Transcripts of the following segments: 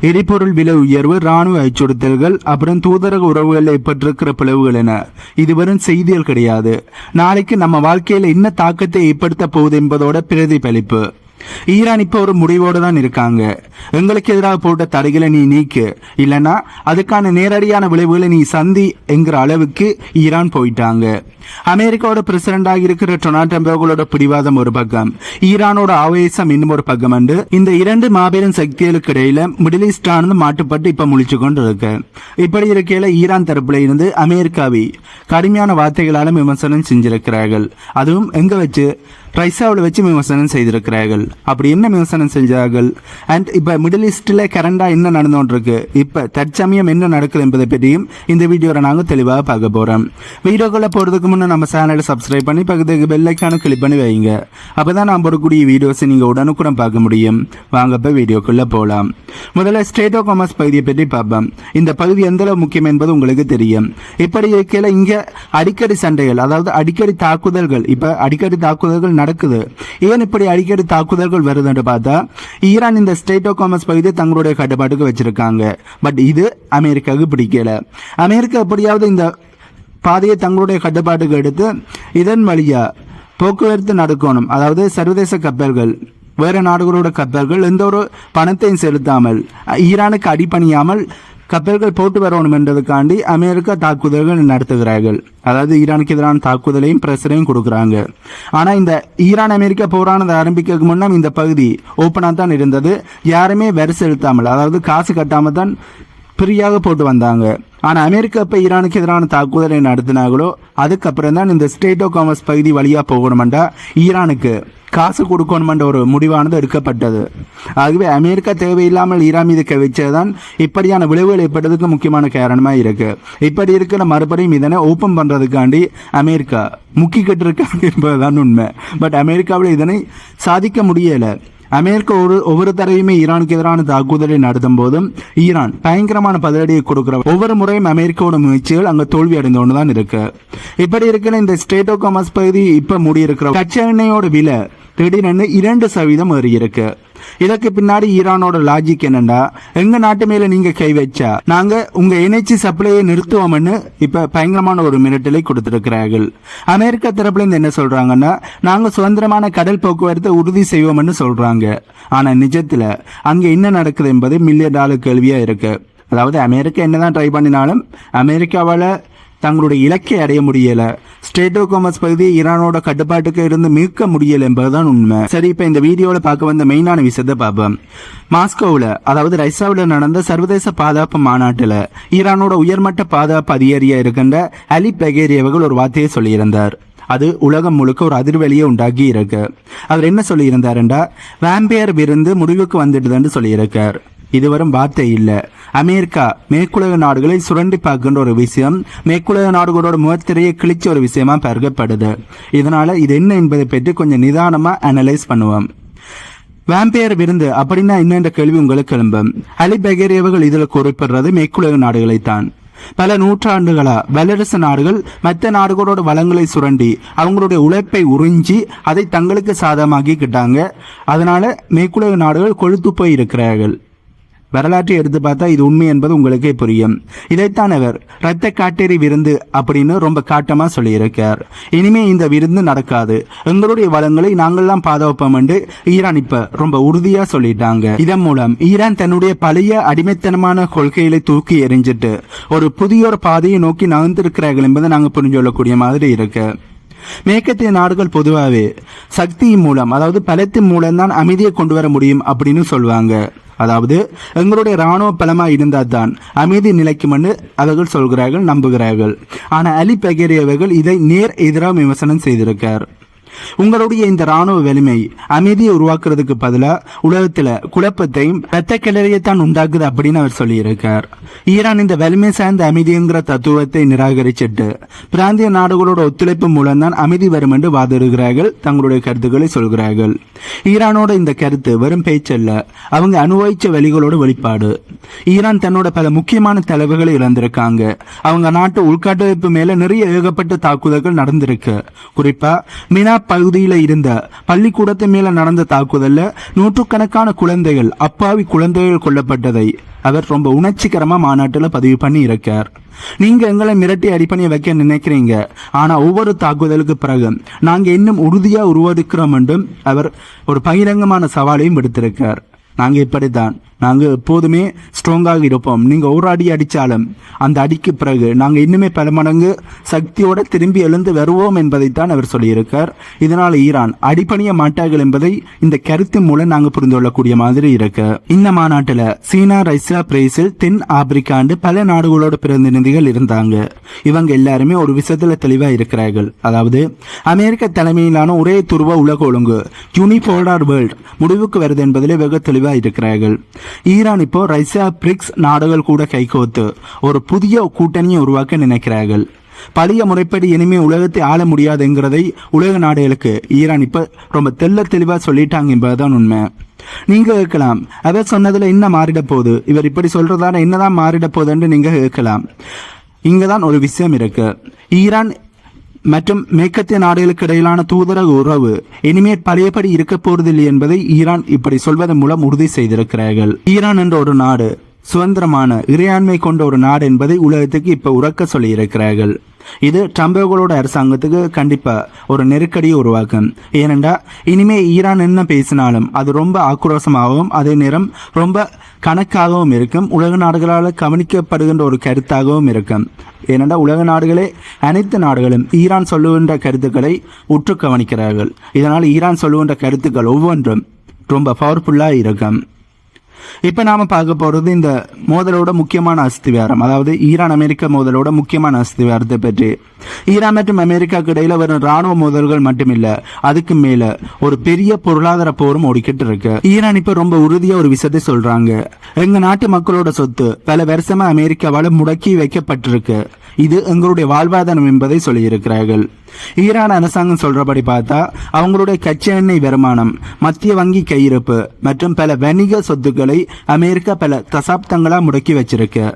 எரிபொருள் விலை உயர்வு, ராணுவ அச்சுறுத்தல்கள், அப்புறம் தூதரக உறவுகளில் ஏற்பட்டிருக்கிற பிளவுகள் என இது வெறும் செய்திகள் கிடையாது. நாளைக்கு நம்ம வாழ்க்கையில என்ன தாக்கத்தை ஏற்படுத்த போகுது என்பதோட பிரதிபலிப்பு. ஈரான் இப்ப ஒரு முடிவோடு தான் இருக்காங்க. எங்களுக்கு எதிராக போட்ட தடைகளை நீ நீக்கு, இல்லைன்னா அதுக்கான நேரடியான விளைவுகளை நீ சந்தி என்கிற அளவுக்கு ஈரான் போயிட்டாங்க. அமெரிக்காவோட பிரசிடண்டாக இருக்கிற டொனால்ட் ட்ரம்ப் பிடிவாதம் ஒரு பக்கம், ஈரானோட ஆவேசம் இன்னும் ஒரு பக்கம். இந்த இரண்டு மாபெரும் சக்திகளுக்கு இடையில மிடில் ஈஸ்ட் ஆனது மாட்டுப்பட்டு இப்ப முழிச்சு கொண்டு இருக்கு. இப்படி இருக்கையில ஈரான் தரப்புல இருந்து அமெரிக்காவை கடுமையான வார்த்தைகளாலும் விமர்சனம் செஞ்சிருக்கிறார்கள். அதுவும் எங்க வச்சு? ரஷ்யாவில் வச்சு விமர்சனம் செய்திருக்கிறார்கள். அப்படி என்ன விமர்சனம் செஞ்சார்கள்? அண்ட் இப்ப மிடில் ஈஸ்ட்ல கரண்டா என்ன நடந்துட்டு இருக்கு, இப்ப தற்சமயம் என்ன நடக்குது என்பதை பற்றியும் இந்த வீடியோவை நாங்க தெளிவாக பார்க்க போறோம். வீடியோக்குள்ள போறதுக்கு முன்னே நம்ம சேனலை சப்ஸ்கிரைப் பண்ணி பக்கத்துக்கு பெல் ஐக்கானை கிளிக் பண்ணி வைங்க. அப்பதான் நான் போடக்கூடிய வீடியோஸை நீங்க உடனுக்குடன் பார்க்க முடியும். வாங்க இப்ப வீடியோக்குள்ள போலாம். முதல்ல ஸ்டேட் ஆஃப் காமர்ஸ் பகுதியை பற்றி பார்ப்போம். இந்த பகுதி எந்த அளவு முக்கியம் என்பது உங்களுக்கு தெரியும். இப்படி இருக்கையில இங்க அடிக்கடி சண்டைகள், அதாவது அடிக்கடி தாக்குதல்கள், இப்ப அடிக்கடி தாக்குதல்கள் நடக்குது. ஏன் இப்படி அடிக்கடி தாக்குதல்கள் வருது என்று பார்த்தா, ஈரான் இந்த ஸ்டேட் ஆஃப் காமர்ஸ் பகுதியை தங்களுடைய கட்டுப்பாட்டுக்கு வச்சிருக்காங்க. பட் இது அமெரிக்காவுக்கு பிடிக்கல. அமெரிக்கா எப்படியாவது இந்த பாதையை தங்களுடைய கட்டுப்பாட்டுக்கு எடுத்து இதன் வழியா போக்குவரத்து நடக்கணும். அதாவது சர்வதேச கப்பல்கள், வேற நாடுகளோட கப்பல்கள் எந்த ஒரு பணத்தையும் செலுத்தாமல் ஈரானுக்கு அடிபணியாமல் கப்பல்கள் போட்டு வரணும் என்றதுக்காண்டி அமெரிக்கா தாக்குதல்கள் நடத்துகிறார்கள். அதாவது ஈரானுக்கு எதிரான தாக்குதலையும் பிரஷரையும் கொடுக்குறாங்க. ஆனா இந்த ஈரான் அமெரிக்கா போரானதை ஆரம்பிக்கிறதுக்கு முன்னா இந்த பகுதி ஓப்பனா தான் இருந்தது. யாருமே வரி செலுத்தாமல், அதாவது காசு கட்டாம தான் ஃப்ரீயாக போட்டு வந்தாங்க. ஆனா அமெரிக்கா இப்ப ஈரானுக்கு எதிரான தாக்குதலை நடத்தினாங்களோ அதுக்கப்புறம் தான் இந்த ஸ்டேட் ஆஃப் காமர்ஸ் பகுதி வழியா போகணுமெண்டா ஈரானுக்கு காசு கொடுக்கணுமென்ற ஒரு முடிவானது எடுக்கப்பட்டது. ஆகவே அமெரிக்கா தேவையில்லாமல் ஈரான் மீது வச்சதுதான் இப்படியான விளைவுகள் ஏற்பட்டதுக்கு முக்கியமான காரணமா இருக்கு. இப்படி இருக்கிற மறுபடியும் இதனை ஓப்பன் பண்றதுக்காண்டி அமெரிக்கா முக்கிக்கிட்டு இருக்காங்க என்பதுதான் உண்மை. பட் அமெரிக்காவில் இதனை சாதிக்க முடியல. அமெரிக்கா ஒவ்வொரு தடவையுமே ஈரானுக்கு எதிரான தாக்குதலை நடத்தும் போதும் ஈரான் பயங்கரமான பதிலடியை கொடுக்கிற ஒவ்வொரு முறையும் அமெரிக்காவோட முயற்சிகள் அங்க தோல்வி அடைந்து கொண்டுதான் இருக்கு. இப்படி இருக்கிற இந்த ஸ்டேட் ஆஃப் காமர்ஸ் பகுதி இப்ப மூடி இருக்கிற கச்சா எண்ணெயோட விலை திடீரென்று 2% ஏறி இருக்கு. இதற்கு பின்னாடி ஈரானோட லாஜிக் என்னன்னா, எங்க நாட்டு மேல நீங்க கை வச்சா நாங்க உங்க எனர்ஜி சப்ளையை நிறுத்துவோம்னு இப்ப பயங்கரமான ஒரு மிரட்டலை கொடுத்திருக்கிறார்கள். அமெரிக்கா தரப்புல இருந்து என்ன சொல்றாங்கன்னா, நாங்க சுதந்திரமான கடல் போக்குவரத்தை உறுதி செய்வோம்னு சொல்றாங்க. ஆனா நிஜத்துல அங்க என்ன நடக்குது என்பது $1 மில்லியன் கேள்வியா இருக்கு. அதாவது அமெரிக்கா என்னதான் ட்ரை பண்ணினாலும் அமெரிக்காவால தங்களுடைய இலக்கை அடைய முடியல. ஸ்டேட் ஆஃப் காமர்ஸ் பகுதியை ஈரானோட கட்டுப்பாட்டுக்கு இருந்து மீட்க முடியல என்பதுதான் உண்மை. சரி, இப்ப இந்த வீடியோல பார்க்க வந்த மெயினான விஷயத்தை பார்ப்போம். மாஸ்கோவில், அதாவது ரஷ்யாவில் நடந்த சர்வதேச பாதுகாப்பு மாநாட்டில் ஈரானோட உயர்மட்ட பாதுகாப்பு அதிகாரியா இருக்கின்ற அலி பெகேரி அவர்கள் ஒரு வார்த்தையை சொல்லியிருந்தார். அது உலகம் முழுக்க ஒரு அதிர்வெளியை உண்டாக்கி இருக்கு. அவர் என்ன சொல்லியிருந்தாருண்டா, வேம்பையர் விருந்து முடிவுக்கு வந்துடுதுன்னு சொல்லியிருக்கார். இது வரும் வார்த்தை இல்ல. அமெரிக்கா மேற்குலக நாடுகளை சுரண்டி பார்க்கின்ற ஒரு விஷயம் மேற்குலக நாடுகளோட முகத்திரையை கிழிச்ச ஒரு விஷயமா பார்க்கப்படுது. இதனால இது என்ன என்பதை பற்றி கொஞ்சம் நிதானமா அனலைஸ் பண்ணுவோம். வேம்பையர் விருந்து அப்படின்னா என்னென்ற கேள்வி உங்களுக்கு எழும்பும். அலி பெகேரி அவர்கள் இதில் குறிப்பிடுறது மேற்குலக நாடுகளைத்தான். பல நூற்றாண்டுகளா வல்லரசு நாடுகள் மற்ற நாடுகளோட வளங்களை சுரண்டி அவங்களுடைய உழைப்பை உறிஞ்சி அதை தங்களுக்கு சாதகமாக்கிக்கிட்டாங்க. அதனால மேற்குலக நாடுகள் கொழுத்து போய் இருக்கிறார்கள். வரலாற்றை எடுத்து பார்த்தா இது உண்மை என்பது உங்களுக்கே புரியும். இதைத்தான் அவர் இரத்த காட்டேரி விருந்து அப்படின்னு ரொம்ப காட்டமா சொல்லியிருக்கார். இனிமே இந்த விருந்து நடக்காது, எங்களுடைய வளங்களை நாங்கள் தான் பாதுகாப்போம் என்று ஈரான் இப்ப ரொம்ப உறுதியா சொல்லிட்டாங்க. இதன் மூலம் ஈரான் தன்னுடைய பழைய அடிமைத்தனமான கொள்கைகளை தூக்கி எறிஞ்சிட்டு ஒரு புதிய ஒரு பாதையை நோக்கி நகர்ந்திருக்கிறார்கள் என்பதை நாங்க புரிஞ்சு கொள்ளக்கூடிய மாதிரி இருக்கு. மேற்கத்திய நாடுகள் பொதுவாகவே சக்தியின் மூலம், அதாவது பலத்தின் மூலம் தான் அமைதியை கொண்டு வர முடியும் அப்படின்னு சொல்லுவாங்க. அதாவது எங்களுடைய ராணுவ பலமா இருந்தால் தான் அமைதி நிலைக்கும்னு அவர்கள் சொல்கிறார்கள், நம்புகிறார்கள். ஆனா அலி பெகேரி அவர்கள் இதை நேர் எதிராக விமர்சனம் செய்திருக்கார். உங்களுடைய இந்த ராணுவ வலிமை அமைதியை உருவாக்குறதுக்கு பதிலா உலகத்துல குழப்பத்தையும் ரத்த கிளறியத்தான் உண்டாக்குது அப்படின்னு அவர் சொல்லியிருக்கார். ஈரான் இந்த வலிமை சார்ந்த அமைதிங்கிற தத்துவத்தை நிராகரிச்சிட்டு பிராந்திய நாடுகளோட ஒத்துழைப்பு மூலம்தான் அமைதி வரும் என்று வாதிடுகிறார்கள், தங்களுடைய கருத்துக்களை சொல்கிறார்கள். ஈரானோட இந்த கருத்து வெறும் பேச்சல்ல, அவங்க அனுபவிச்ச வழிகளோட வெளிப்பாடு. ஈரான் தன்னோட பல முக்கியமான தலைவர்களை இழந்திருக்காங்க. அவங்க நாட்டு உள்கட்டமைப்பு மேல நிறைய ஏகப்பட்ட தாக்குதல்கள் நடந்திருக்கு. குறிப்பா மினா பகுதியில இருந்த பள்ளிக்கூடத்து மேல நடந்த தாக்குதல்ல நூற்றுக்கணக்கான குழந்தைகள், அப்பாவி குழந்தைகள் கொல்லப்பட்டதை அவர் ரொம்ப உணர்ச்சிகரமா மாநாட்டில் பதிவு பண்ணி இருக்கார். நீங்க எங்களை மிரட்டி அடிப்பணியை வைக்க நினைக்கிறீங்க, ஆனா ஒவ்வொரு தாக்குதலுக்கு பிறகு நாங்க இன்னும் உறுதியா உருவெடுக்கிறோம் என்றும் அவர் ஒரு பகிரங்கமான சவாலையும் விடுத்திருக்கார். நாங்க இப்படித்தான், நாங்க எப்போதுமே ஸ்ட்ராங்காக இருப்போம். நீங்க ஒரு அடி அடிச்சாலும் அந்த அடிக்கு பிறகு நாங்க இன்னுமே பல மடங்கு சக்தியோட திரும்பி எழுந்து வருவோம் என்பதைத்தான் அவர் சொல்லியிருக்கார். இதனால் ஈரான் அடிப்பணிய மாட்டார்கள் என்பதை இந்த கருத்து மூலம் நாங்க புரிந்து கொள்ளக்கூடிய மாதிரி இருக்கு. இந்த மாநாட்டில் சீனா, ரஷ்யா, பிரேசில், தென் ஆப்பிரிக்காண்டு பல நாடுகளோட பிரதிநிதிகள் இருந்தாங்க. இவங்க எல்லாருமே ஒரு விஷயத்துல தெளிவா இருக்கிறார்கள். அதாவது அமெரிக்க தலைமையிலான ஒரே துருவ உலக ஒழுங்கு யூனிபோலார் வேர்ல்ட் முடிவுக்கு வருது என்பதிலே வெகு தெளிவா இருக்கிறார்கள். ஈரான் இப்போ ரஷ்யா, பிரிக்ஸ் நாடுகள் கூட கைகோத்து ஒரு புதிய கூட்டணியை உருவாக்க நினைக்கிறார்கள். பழைய முறைப்படி இனிமே உலகத்தை ஆள முடியாதுங்கிறதை உலக நாடுகளுக்கு ஈரான் இப்ப ரொம்ப தெளிவா சொல்லிட்டாங்க என்பதுதான் உண்மை. நீங்க கேட்கலாம், அவர் சொன்னதுல என்ன மாறிட போகுது, இவர் இப்படி சொல்றதால என்னதான் மாறிட போகுதுன்னு நீங்க கேட்கலாம். இங்கதான் ஒரு விஷயம் இருக்கு. ஈரான் மற்றும் மேற்கத்திய நாடுகளுக்கு இடையிலான தூதரக உறவு இனிமேல் பழையபடி இருக்க போவதில்லை என்பதை ஈரான் இப்படி சொல்வதன் மூலம் உறுதி செய்திருக்கிறார்கள். ஈரான் என்ற ஒரு நாடு சுதந்திரமான இறையாண்மை கொண்ட ஒரு நாடு என்பதை உலகத்துக்கு இப்ப உறக்க சொல்லி இருக்கிறார்கள். இது ட்ரம்புகளோட அரசாங்கத்துக்கு கண்டிப்பா ஒரு நெருக்கடியை உருவாக்கும். ஏனென்றா இனிமே ஈரான் என்ன பேசினாலும் அது ரொம்ப ஆக்ரோஷமாகவும் அதே நேரம் ரொம்ப கணக்காகவும் இருக்கும். உலக நாடுகளால் கவனிக்கப்படுகின்ற ஒரு கருத்தாகவும் இருக்கும். ஏனென்றா உலக நாடுகளே, அனைத்து நாடுகளும் ஈரான் சொல்லுகின்ற கருத்துக்களை உற்று கவனிக்கிறார்கள். இதனால் ஈரான் சொல்லுகின்ற கருத்துக்கள் ஒவ்வொன்றும் ரொம்ப பவர்ஃபுல்லாக இருக்கும். இப்ப நாம பார்க்க போறது இந்த மோதலோட முக்கியமான அஸ்திவாரம், அதாவது ஈரான் அமெரிக்கா மோதலோட முக்கியமான அஸ்திவாரத்தை பற்றி. ஈரான் மற்றும் அமெரிக்காவுக்கு இடையில வரும் ராணுவ மோதல்கள் மட்டுமில்ல, அதுக்கு மேல ஒரு பெரிய பொருளாதார போரும் ஓடிக்கிட்டு இருக்கு. ஈரான் இப்ப ரொம்ப உறுதியா ஒரு விஷயத்தை சொல்றாங்க, எங்க நாட்டு மக்களோட சொத்து பல வருஷமா அமெரிக்காவால முடக்கி வைக்கப்பட்டிருக்கு, இது எங்களுடைய வாழ்வாதாரம் என்பதை சொல்லியிருக்கிறார்கள். ஈரான் அரசாங்கம் சொல்றபடி பார்த்தா அவங்களுடைய கச்சா எண்ணெய் வருமானம், மத்திய வங்கி கையிருப்பு மற்றும் பல வணிக சொத்துக்களை அமெரிக்கா பல தசாப்தங்களா முடக்கி வச்சிருக்கு.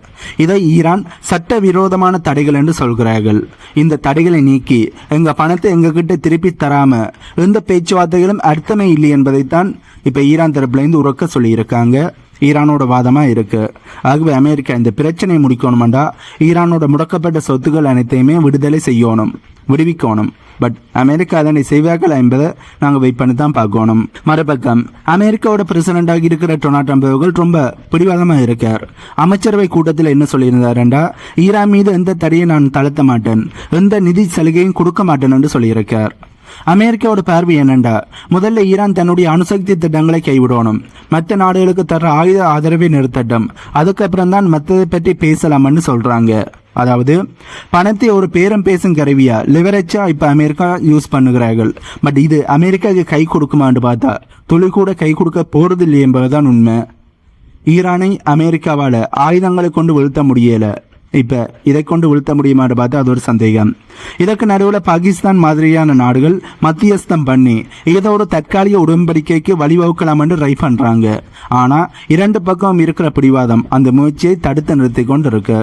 இதை ஈரான் சட்ட விரோதமான தடைகள் என்று சொல்கிறார்கள். இந்த தடைகளை நீக்கி எங்க பணத்தை எங்க கிட்ட திருப்பி தராம எந்த பேச்சுவார்த்தைகளும் அர்த்தமே இல்லை என்பதைத்தான் இப்ப ஈரான் தரப்புல இருந்து உறக்க சொல்லியிருக்காங்க. ஈரானோட வாதமா இருக்கு. ஆகவே அமெரிக்கா இந்த பிரச்சனையை முடிக்கணும்டா ஈரானோட முடக்கப்பட்ட சொத்துக்கள் அனைத்தையுமே விடுதலை செய்யணும், விடுவிக்கணும். பட் அமெரிக்கா அதனை செய்வார்கள் என்பதை நாங்கள் வெயிட் பண்ணி தான் பார்க்கணும். மறுபக்கம் அமெரிக்காவோட பிரசிடண்டாக இருக்கிற டொனால்ட் ட்ரம்ப் அவர்கள் ரொம்ப பிடிவாதமாக இருக்கார். அமைச்சரவை கூட்டத்தில் என்ன சொல்லியிருந்தாருண்டா, ஈரான் மீது எந்த தடையை நான் தளர்த்த மாட்டேன், எந்த நிதி சலுகையும் கொடுக்க மாட்டேன் என்று சொல்லியிருக்கார். அமெரிக்காவோட பார்வை என்னண்டா, முதல்ல ஈரான் தன்னுடைய அணுசக்தி திட்டங்களை கைவிடணும், மற்ற நாடுகளுக்கு தர ஆயுத ஆதரவை நிறுத்தட்டும், அதுக்கப்புறம் தான் மற்றதை பற்றி பேசலாம்னு சொல்றாங்க. அதாவது பணத்தை ஒரு பேரம் பேசும் கருவியா லிவரேஜா இப்ப அமெரிக்கா யூஸ் பண்ணுகிறார்கள். பட் இது அமெரிக்காவுக்கு கை கொடுக்குமான்னு பார்த்தா துளி கூட கை கொடுக்க போறதில்லை என்பதுதான் உண்மை. ஈரானை அமெரிக்காவால ஆயுதங்களை கொண்டு வீழ்த்த முடியல, இப்ப இதை கொண்டு வீழ்த்த முடியுமான்னு பார்த்தா அது ஒரு சந்தேகம். இதற்கு நடுவில் பாகிஸ்தான் மாதிரியான நாடுகள் மத்தியஸ்தம் பண்ணி இதோட தற்காலிக உடன்படிக்கைக்கு வழிவகுக்கலாம் என்று ட்ரை பண்றாங்க. ஆனா இரண்டு பக்கம் இருக்கிற பிடிவாதம் அந்த முயற்சியை தடுத்து நிறுத்தி கொண்டு இருக்கு.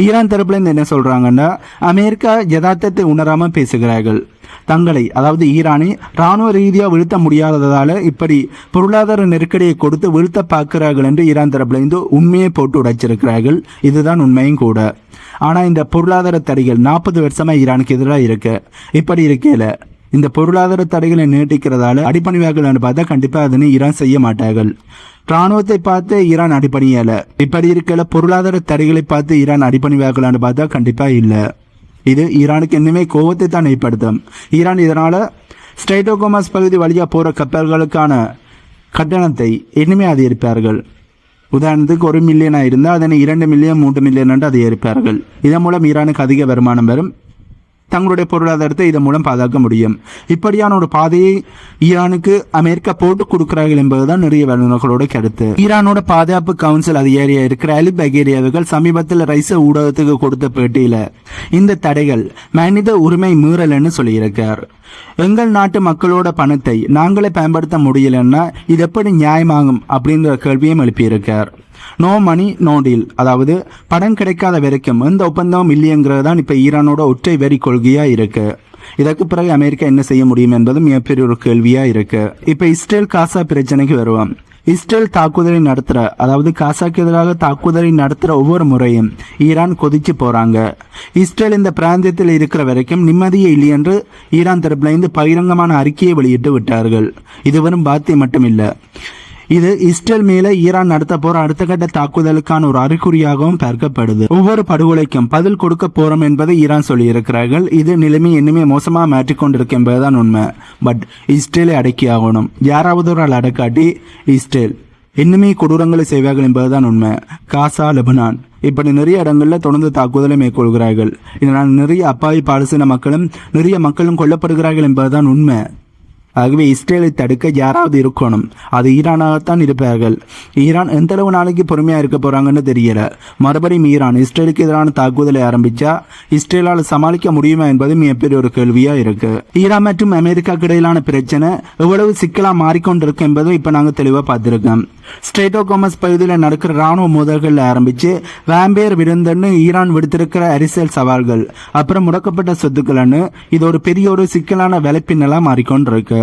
ஈரான் தரப்புல இருந்து என்ன சொல்றாங்கன்னா, அமெரிக்கா யதார்த்தத்தை உணராம பேசுகிறார்கள். தங்களை, அதாவது ஈரானை ராணுவ ரீதியாக வீழ்த்த முடியாததால இப்படி பொருளாதார நெருக்கடியை கொடுத்து வீழ்த்த பார்க்கிறார்கள் என்று ஈரான் தரப்புல இருந்து உண்மையை போட்டு உடைச்சிருக்கிறார்கள். இதுதான் உண்மையும் கூட. ஆனா இந்த பொருளாதார தடைகள் 40 வருஷமா ஈரானுக்கு எதிராக இருக்கு. இப்படி இருக்கையில இந்த பொருளாதார தடைகளை நீட்டிக்கிறதால அடிப்பணிவார்கள் பார்த்தா கண்டிப்பா அதனை ஈரான் செய்ய மாட்டார்கள். ராணுவத்தை பார்த்து ஈரான் அடிப்பணியல, இப்படி இருக்கல பொருளாதார தடைகளை பார்த்து ஈரான் அடிப்பணிவார்களான்னு பார்த்தா கண்டிப்பா இல்லை. இது ஈரானுக்கு இன்னுமே கோபத்தை தான் ஏற்படுத்தும். ஈரான் இதனால ஸ்ட்ரைட் ஆஃப் ஹோர்முஸ் பகுதி வழியா போற கப்பல்களுக்கான கட்டணத்தை இன்னுமே அதிகரிப்பார்கள். உதாரணத்துக்கு 1 மில்லியனாக இருந்தால் அதனை 2 மில்லியன் 3 மில்லியன் என்று அதிகரிப்பார்கள். இதன் மூலம் ஈரானுக்கு அதிக வருமானம் வரும். தங்களுடைய பொருளாதாரத்தை இதன் மூலம் பாதுகாக்க முடியும். இப்படியான ஒரு பாதையை ஈரானுக்கு அமெரிக்கா போட்டு கொடுக்கிறார்கள் என்பதுதான் நிறைய வல்லுநர்களோட கருத்து. ஈரானோட பாதுகாப்பு கவுன்சில் அதிகாரியா இருக்கிற அலி பகேரியாவுகள் சமீபத்தில் ரைச ஊடகத்துக்கு கொடுத்த பேட்டியில இந்த தடைகள் மனித உரிமை மீறல்னு சொல்லியிருக்கார். எங்கள் நாட்டு மக்களோட பணத்தை நாங்களே பயன்படுத்த முடியலன்னா இது எப்படி நியாயமாகும் அப்படின்ற கேள்வியும் எழுப்பியிருக்கார். நோ மணி நோ டீல், அதாவது படம் கிடைக்காத வரைக்கும் எந்த ஒப்பந்தமும் இல்லைங்கிறது தான் இப்போ ஈரானோட ஒற்றை வரி கொள்கையா இருக்கு. இதற்கு பிறகு அமெரிக்கா என்ன செய்ய முடியும் என்பதும் மிகப்பெரிய ஒரு கேள்வியா இருக்கு. இப்போ இஸ்ரேல் காசா பிரச்சனைக்கு வருவோம். இஸ்ரேல் தாக்குதலை நடத்துற, அதாவது காசாக்கு எதிராக தாக்குதலை நடத்துற ஒவ்வொரு முறையும் ஈரான் கொதிச்சு போறாங்க. இஸ்ரேல் இந்த பிராந்தியத்தில் இருக்கிற வரைக்கும் நிம்மதியே இல்லை என்று ஈரான் தரப்புல இருந்து பகிரங்கமான அறிக்கையை வெளியிட்டு விட்டார்கள். இது வெறும் பாத்தியை மட்டும் இல்லை, இது இஸ்ரேல் மேல ஈரான் நடத்த போற அடுத்த கட்ட தாக்குதலுக்கான ஒரு அறிகுறியாகவும் பார்க்கப்படுது. ஒவ்வொரு படுகொலைக்கும் பதில் கொடுக்க போறோம் என்பதை ஈரான் சொல்லி இருக்கிறார்கள். இது நிலைமை இன்னுமே மோசமா மாற்றிக்கொண்டிருக்கு என்பதுதான் உண்மை. பட் இஸ்ரேலை அடக்கி ஆகணும். யாராவது ஒரு ஆள் அடக்காட்டி இஸ்ரேல் இன்னுமே கொடூரங்களை செய்வார்கள் என்பதுதான் உண்மை. காசா, லெபனான் இப்படி நிறைய இடங்கள்ல தொடர்ந்து தாக்குதலை மேற்கொள்கிறார்கள். இதனால் நிறைய அப்பாவி பாலஸ்தீன மக்களும் நிறைய மக்களும் கொல்லப்படுகிறார்கள் என்பதுதான் உண்மை. ஆகவே இஸ்ரேலை தடுக்க யாராவது இருக்கணும். அது ஈரானாகத்தான் இருப்பார்கள். ஈரான் எந்த அளவு நாளைக்கு பொறுமையாக இருக்க போகிறாங்கன்னு தெரியல. மறுபடியும் ஈரான் இஸ்ரேலுக்கு எதிரான தாக்குதலை ஆரம்பித்தா இஸ்ரேலால் சமாளிக்க முடியுமா என்பது மிகப்பெரிய ஒரு கேள்வியாக இருக்கு. ஈரான் மற்றும் அமெரிக்காவுக்கு இடையிலான பிரச்சனை எவ்வளவு சிக்கலாக மாறிக்கொண்டிருக்கு என்பதை இப்போ நாங்கள் தெளிவாக பார்த்துருக்கோம். ஸ்ட்ரெய்ட் ஆஃப் ஹார்மஸ் பகுதியில் நடக்கிற ராணுவ மோதல்களில் ஆரம்பித்து வாம்பேர் விருந்துன்னு ஈரான் விடுத்திருக்கிற அரசியல் சவால்கள், அப்புறம் முடக்கப்பட்ட சொத்துக்கள்னு இது ஒரு பெரிய ஒரு சிக்கலான வலைப்பின்னலாக மாறிக்கொண்டிருக்கு.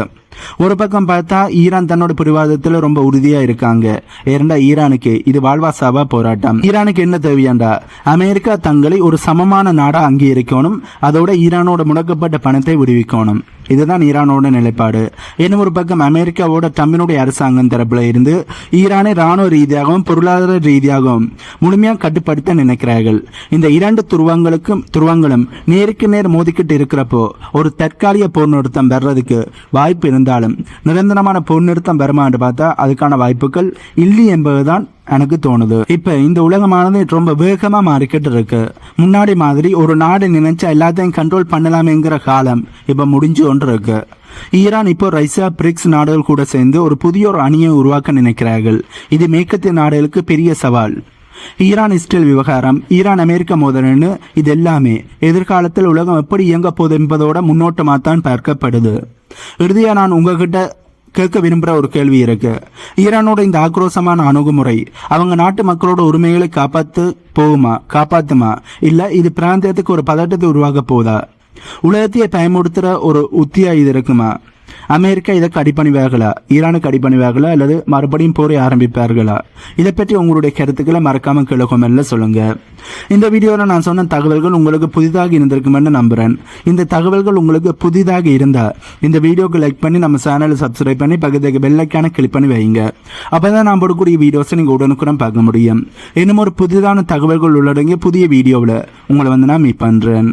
ஒரு பக்கம் பார்த்தா ஈரான் தன்னோட பிடிவாதத்தில் ரொம்ப உறுதியா இருக்காங்க. ஏனென்றா ஈரானுக்கு இது வாழ்வாசாவா போராட்டம். ஈரானுக்கு என்ன தேவையாண்டா அமெரிக்கா தங்களை ஒரு சமமான நாடா அங்கீகரிக்கணும், அதோட ஈரானோட முடக்கப்பட்ட பணத்தை விடுவிக்கணும். இதுதான் ஈரானோட நிலைப்பாடு. இன்னும் ஒரு பக்கம் அமெரிக்காவோட தம்மினுடைய அரசாங்கம் தரப்புல இருந்து ஈரானை ராணுவ ரீதியாகவும் பொருளாதார ரீதியாகவும் முழுமையாக கட்டுப்படுத்த நினைக்கிறார்கள். இந்த இரண்டு துருவங்களும் நேருக்கு நேர் மோதிக்கிட்டு இருக்கிறப்போ ஒரு தற்காலிக போர் நிறுத்தம் வர்றதுக்கு வாய்ப்பு இருந்தாலும் நிரந்தரமான போர் நிறுத்தம் வருமான்னு பார்த்தா அதுக்கான வாய்ப்புகள் இல்லை என்பதுதான் எனக்கு தோணுது. இப்ப இந்த உலகமானது ரொம்ப வேகமா மாறிக்கிட்டு இருக்கு. முன்னாடி மாதிரி ஒரு நாடு நினைச்சா எல்லாத்தையும் கண்ட்ரோல் பண்ணலாமேங்கிற காலம் இப்ப முடிஞ்சு ஒன்று இருக்கு. ஈரான் இப்போ ரைசா பிரிக்ஸ் நாடுகள் கூட சேர்ந்து ஒரு புதிய ஒரு அணியை உருவாக்க நினைக்கிறார்கள். இது மேற்கத்திய நாடுகளுக்கு பெரிய சவால். ஈரான் இஸ்ரேல் விவகாரம், ஈரான் அமெரிக்க மோதல்னு இது எல்லாமே எதிர்காலத்தில் உலகம் எப்படி இயங்க போகுது என்பதோட முன்னோட்டமாக தான் பார்க்கப்படுது. இறுதியா நான் உங்ககிட்ட கேட்க விரும்புகிற ஒரு கேள்வி இருக்கு. ஈரானோட இந்த ஆக்ரோஷமான அணுகுமுறை அவங்க நாட்டு மக்களோட உரிமைகளை காப்பாத்துமா இல்ல இது பிராந்தியத்துக்கு ஒரு பதட்டத்தை உருவாக்க போதா? உலகத்தையே பயமுறுத்துற ஒரு உத்தியா இது இருக்குமா? அமெரிக்கா இதற்கு அடிப்பணிவார்களா, ஈரானுக்கு அடிப்பணிவார்களா, அல்லது மறுபடியும் போரை ஆரம்பிப்பார்களா? இதை பற்றி உங்களுடைய கருத்துக்களை மறக்காம கீழே கமெண்ட்ல சொல்லுங்க. இந்த வீடியோவில் நான் சொன்ன தகவல்கள் உங்களுக்கு புதிதாக இருந்திருக்குமென்னு நம்புறேன். இந்த தகவல்கள் உங்களுக்கு புதிதாக இருந்தா இந்த வீடியோக்கு லைக் பண்ணி நம்ம சேனலை சப்ஸ்கிரைப் பண்ணி பக்கத்துக்கு பெல் ஐக்கானை கிளிக் பண்ணி வைங்க. அப்பதான் நான் போடக்கூடிய வீடியோஸை நீங்க உடனுக்குடன் பார்க்க முடியும். இன்னும் ஒரு புதிதான தகவல்கள் உள்ளடங்கிய புதிய வீடியோவில் உங்களை நான் மீட் பண்றேன்.